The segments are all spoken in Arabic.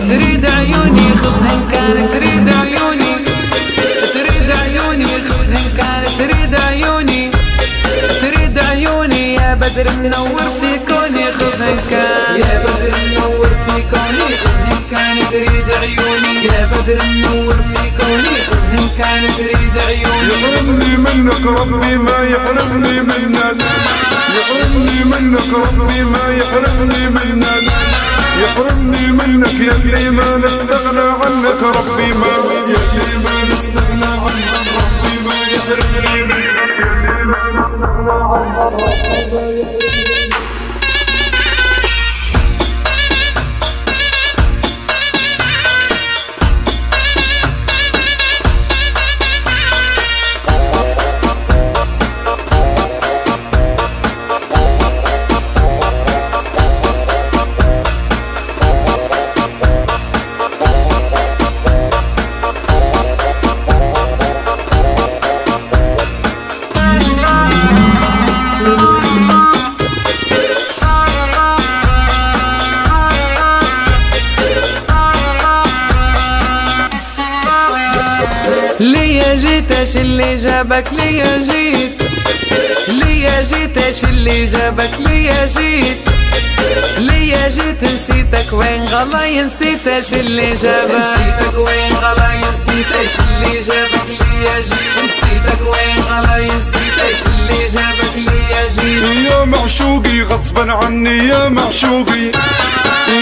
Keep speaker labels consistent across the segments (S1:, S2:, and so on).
S1: تريد عيوني خذهن كان تريد عيوني، تريد عيوني خذهن كان تريد عيوني، تريد عيوني يا بدر منور في كوني خذهن كان، يا بدر منور في كوني خذهن كان تريد عيوني، يا بدر منور في كوني خذهن كان تريد عيوني.
S2: يحرمني منك ربي ما يحرمني منك، يحرمني منك ربي ما يحرمني منك، يحرمني منك يا اللي ما نستغنى عنك ربي ما، يا اللي ما نستغنى عنك ربي ما يحرمني منك، يا اللي ما نستغنى عنك ربي ما يحرمني.
S1: ليا جيت اش اللي جابك ليا جيت، ليا جيت اش اللي جابك ليا جيت، ليا جيت نسيتك وين غلاي نسيت اش اللي جابك، نسيتك وين غلاي نسيت اش اللي جابك ليا جيت، نسيتك وين غلاي نسيت اش اللي جابك ليا جيت.
S2: يا معشوقي غصبا عني يا معشوقي،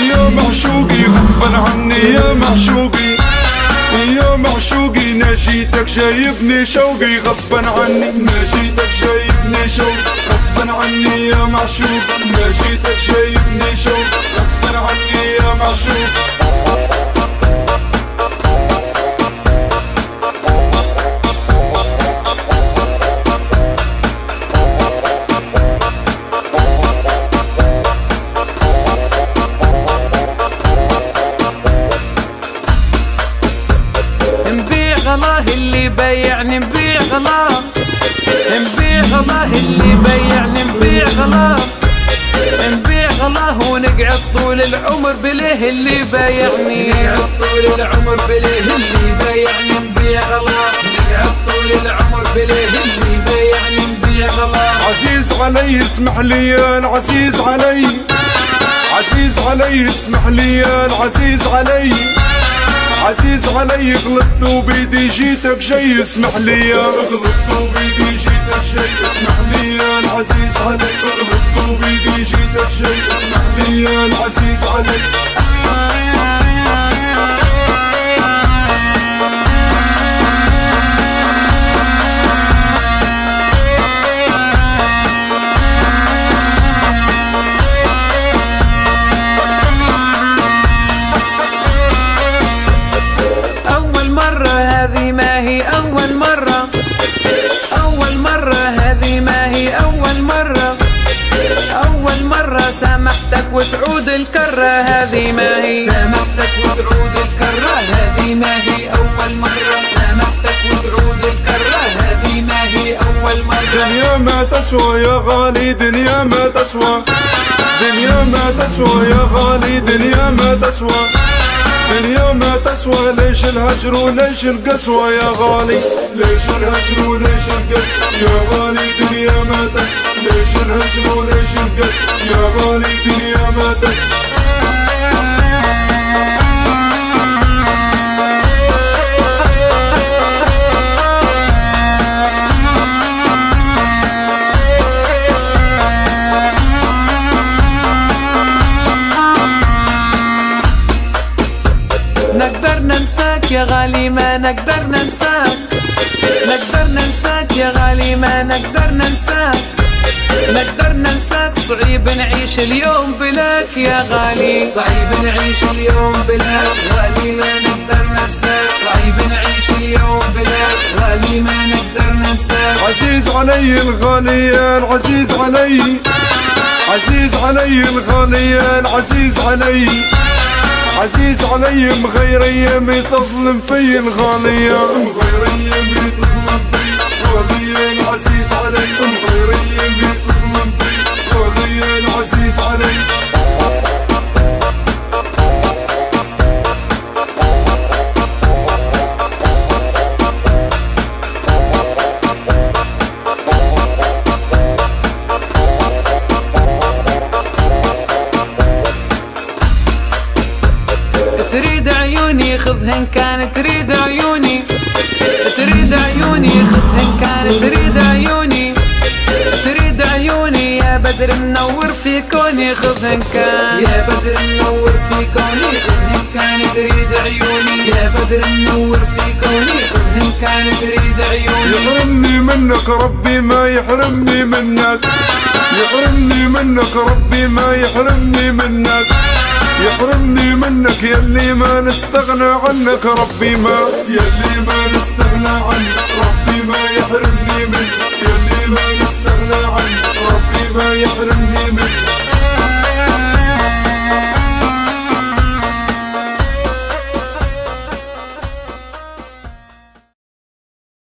S2: يا معشوقي غصبا عني يا معشوقي، يا معشوقي ناجيتك جايبني شوقي غصبا عني، ناجيتك جايبني شوق غصبا عني يا معشوق، ناجيتك جايبني شوق غصبا عني يا معشوق.
S1: غلاه اللي بيعني نبيع غلاه، نبيع غلاه اللي بيعني نبيع غلاه، نبيع غلاه ونقعد طول العمر بليه اللي بيعني، نقعد طول العمر بليه اللي بيعني نبيع غلاه، نقعد طول العمر بليه اللي بيعني نبيع غلاه.
S2: عزيز علي اسمح لي يا العزيز علي، عزيز علي اسمح لي يا العزيز علي، عزيز علي غلطت وبيدي جيتك جاي اسمح لي يا، غلطت وبيدي جيتك جاي اسمح لي يا العزيز علي، غلطت وبيدي جيتك جاي اسمح لي يا العزيز علي.
S1: هذه ما هي أول مرة، أول مرة هذه ما هي أول مرة، أول مرة سامحتك وتعود الكرة، هذه ما هي سامحتك وتعود الكرة، هذه ما هي أول مرة سامحتك وتعود الكرة، هذه ما هي أول مرة.
S2: دنيا ما تسوى يا غالي دنيا ما تسوى، دنيا ما تسوى يا غالي دنيا ما تسوى، دنيا ما تسوى ليش الهجر وليش القسوة يا غالي، ليش الهجر وليش القسوة يا غالي دنيا ما تسوى، ليش الهجر وليش القسوة يا غالي دنيا ما تسوى.
S1: نقدر ننساك يا غالي ما نقدر ننساك، نقدر ننساك يا غالي ما نقدر ننساك، نقدر ننساك صعيب نعيش اليوم بلاك يا غالي، صعيب نعيش اليوم بلاك غالي ما نقدر ننساك، صعيب نعيش اليوم بلاك غالي ما نقدر ننساك.
S2: عزيز علي الغالي يا العزيز علي، عزيز علي الغالي يا العزيز علي، عزيز علي مغير ايامي تظلم في الغالية، مغير ايامي تظلم في الغالية العزيز علي، مغير ايامي تظلم في الغالية العزيز علي.
S1: تريد عيوني خذهن كان تريد عيوني، تريد عيوني خذهن كان تريد عيوني، تريد عيوني يا بدر منور في كوني خذهن كان، يا بدر منور في كوني خذهن كان تريد عيوني، يا بدر منور في كوني خذهن كان تريد عيوني.
S2: يحرمني منك ربي ما يحرمني منك، يحرمني منك ربي ما يحرمني منك، يحرمني منك يلي ما نستغنى عنك ربي ما، يلي ما نستغنى عنك ربي ما يحرمني منك، يلي ما نستغنى عنك ربي ما يحرمني منك.